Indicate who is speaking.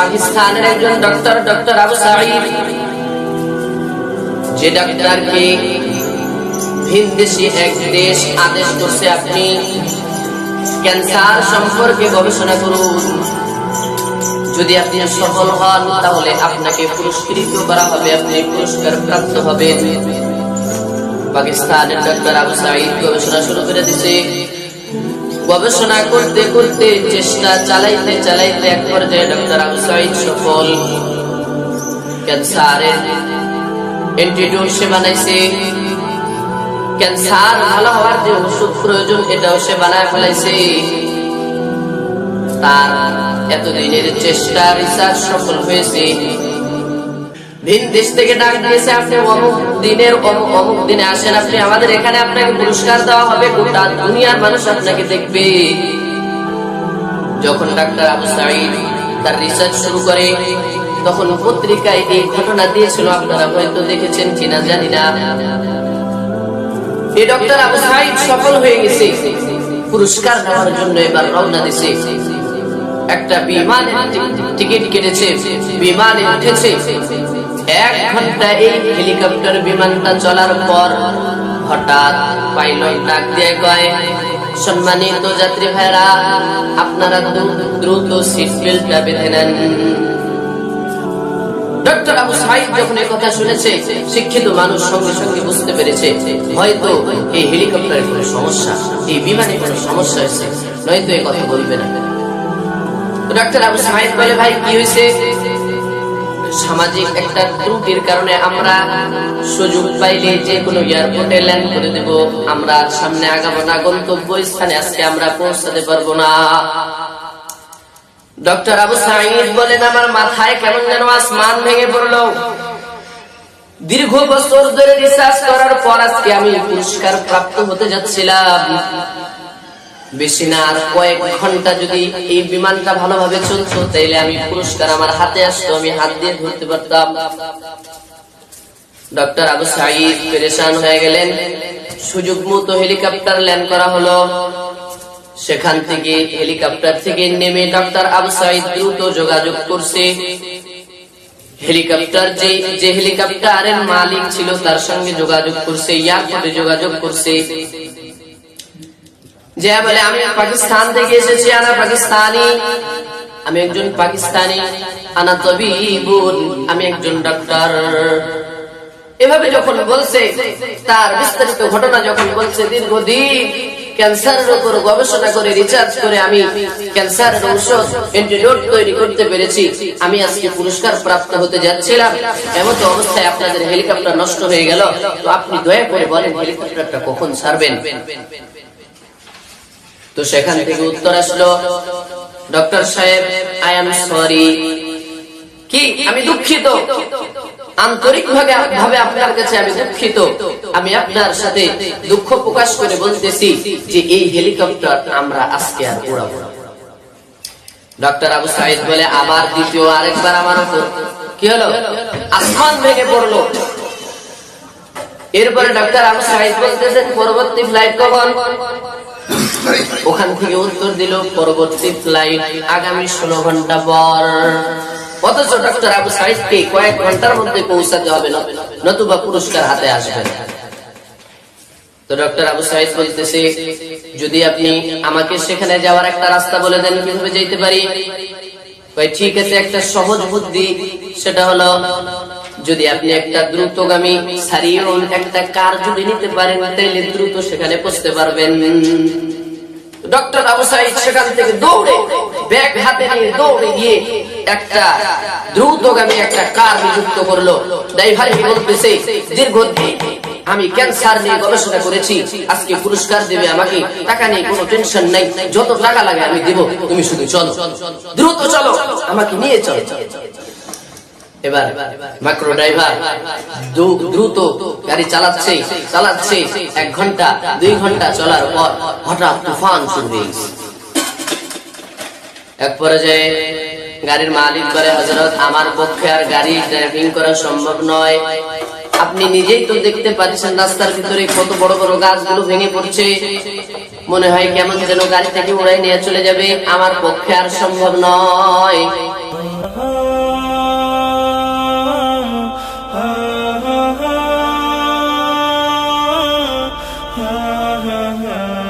Speaker 1: পাকিস্তানের একজন ডক্টর আবু সাঈদ, যে ডাক্তারকে ভিনদেশী এক দেশ আদেশ করছে আপনি ক্যান্সার সম্পর্কে গবেষণা করুন, যদি আপনি সফল হন তাহলে আপনাকে পুরস্কৃত করা হবে, আপনি পুরস্কার প্রাপ্ত হবেন। পাকিস্তানের ডক্টর আবু সাঈদ গবেষণা শুরু করে দিয়েছে। গবেষণা করতে করতে চেষ্টা চালাইতে চালাইতে এক পর্যায়ে ডক্টর আবু সাঈদ সফল। ক্যান্সারের অ্যান্টিডোট সে বানাইছে, ক্যান্সার ভালো হওয়ার যে ওষুধ প্রয়োজন এটাও সে বানায় ফেলাইছে। তার এতদিনের চেষ্টা রিসার্চ সফল হয়েছে। ভিন দেশ থেকে ডাক দিয়েছে, আপনি অমুক দিনে আসেন, আপনি আমাদের এখানে, আপনাকে পুরস্কার দেওয়া হবে, গোটা দুনিয়ার মানুষ আপনাকে দেখবে। যখন ডাক্তার আবু সাঈদ তার রিসার্চ শুরু করে তখন পত্রিকায় এই ঘটনা দিয়েছিল, আপনারা হয়তো দেখেছেন কিনা জানি না। এই ডক্টর আবু সাঈদ সফল হয়ে গেছে, পুরস্কার নেওয়ার জন্য এবার রওনা দিয়েছে। একটা বিমানের টিকিট কেটেছে, বিমানে উঠেছে। 1 ঘন্টা এই হেলিকপ্টার বিমানটা চলার পর হঠাৎ পাইলট ডাক দিয়ে কয়, সম্মানিত যাত্রী ভাইরা, আপনারা দ্রুত সিট বেল্টটা বেঁধে নেন। ডক্টর আবু সাঈদ যখন এই কথা শুনেছে, শিক্ষিত মানুষ সঙ্গে সঙ্গে বুঝতে পেরেছে হয়তো এই হেলিকপ্টারের কোনো সমস্যা, এই বিমানে কোনো সমস্যা হয়েছে, নয়তো এই কথা বলবে না। ডক্টর আবু সাঈদ বলে, ভাই কি হয়েছে? সামাজিক একটা ত্রুটির কারণে আমরা সুযোগ পাইলে যে কোনো এয়ারপোর্টে ল্যান্ড করে দেব, আমরা সামনে আগাবো না, গন্তব্য স্থানে আজকে আমরা পৌঁছাতে পারবো না। ডক্টর আবু সাঈদ বলেন, আমার মাথায় কেমন যেন আসমান ভেঙে পড়লো। দীর্ঘ বছর ধরে রিসার্চ করার পর আজকে আমি পুরস্কার প্রাপ্ত হতে যাচ্ছিলাম। বেশি না, আর কয়েক ঘন্টা যদি এই বিমানটা ভালোভাবে চলতো তাইলে আমি পুরস্কার আমার হাতে আসতো, আমি হাত দিয়ে ধরতে পারতাম। ডক্টর আবু সাঈদ পেরেশান হয়ে গেলেন। সুযোগ মতো হেলিকপ্টার ল্যান্ড করা হলো। সেখান থেকে হেলিকপ্টার থেকে নেমে ডক্টর আবু সাঈদ দ্রুত যোগাযোগ করছে হেলিকপ্টার যে হেলিকপ্টারের মালিক ছিল তার সঙ্গে যোগাযোগ করছে, এয়ারপোর্টে যোগাযোগ করছে। যে বলে, আমি পাকিস্তান থেকে এসেছি, আনা পাকিস্তানি, আমি একজন পাকিস্তানি, আনা তাবিবুন, আমি একজন ডাক্তার। এভাবে যখন বলছে, তার বিস্তারিত ঘটনা যখন বলছে, দীর্ঘদিন ক্যান্সারের উপর গবেষণা করে রিসার্চ করে আমি ক্যান্সারের ঔষধ অ্যান্টিডোট তৈরি করতে পেরেছি, আমি আজকে পুরস্কার প্রাপ্ত হতে যাচ্ছিলাম, এমন অবস্থায় আপনাদের হেলিকপ্টার নষ্ট হয়ে গেল, তো আপনি দয়া করে বলেন হেলিকপ্টারটা কখন ছাড়বেন? তো সেখান থেকে উত্তর আসলো, ডক্টর সাহেব, আই এম সরি, কি আমি দুঃখিত, আন্তরিকভাবে আপনার কাছে আমি দুঃখিত, আমি আপনার সাথে দুঃখ প্রকাশ করে বলতেছি যে এই হেলিকপ্টার আমরা আজকে আর উড়াবো না। ডক্টর আবু সাঈদ বলে, আবার দ্বিতীয় আরেকবার আমার উপর কি হলো, আসমান ভেঙে পড়লো। এরপরে ডক্টর আবু সাঈদ বলতেছেন, পরবর্তী ফ্লাইট কখন? ওখান থেকে উত্তর দিল, পরবর্তী ফ্লাইট আগামী 16 ঘন্টা পর। অথচ ডক্টর আবু সাঈদকে কয়েক ঘন্টার মধ্যে পৌঁছাতে হবে, নতুবা পুরস্কার হাতে আসবে। তো ডক্টর আবু সাঈদ বলতেছে, যদি আপনি আমাকে সেখানে যাওয়ার একটা রাস্তা বলে দেন, কিভাবে যেতে পারি? ঠিক আছে, একটা সহজ বুদ্ধি, সেটা হলো যদি আপনি একটা দ্রুতগামী সারিয়ন একটা কার যদি নিতে পারেন তাহলে দ্রুত সেখানে পৌঁছতে পারবেন। ডক্টর আবু সাঈদ সেখান থেকে দৌড়ে ব্যাগ হাতে নিয়ে দৌড়ে গিয়ে একটা দ্রুতগামী একটা কার নিযুক্ত করলো। ড্রাইভার বলতেছে, দীর্ঘদিন আমি ক্যান্সার নিয়ে গবেষণা করেছি, আজকে পুরস্কার দেবে আমাকে, টাকা নিয়ে কোনো টেনশন নাই, যত টাকা লাগে আমি দেব, তুমি শুধু চলো, দ্রুত চলো, আমাকে নিয়ে চলো। এবার মাইক্রো ড্রাইভার দ্রুত গাড়ি চালাচ্ছে 1 ঘন্টা 2 ঘন্টা চলার পর হঠাৎ তুফান শুরু হয়ে গেছে। এক পর্যায়ে গাড়ির মালিক বলে, হযরত, আমার পক্ষে আর গাড়ি ড্রাইভিং করা সম্ভব নয়, আপনি নিজেই তো দেখতে পাচ্ছেন রাস্তার ভিতরে কত বড় বড় গাছগুলো ভেঙে পড়ছে, মনে হয় কেমন যেন গাড়িটাকে উড়াই নিয়ে চলে যাবে, আমার পক্ষে আর সম্ভব নয়।
Speaker 2: ha ha ha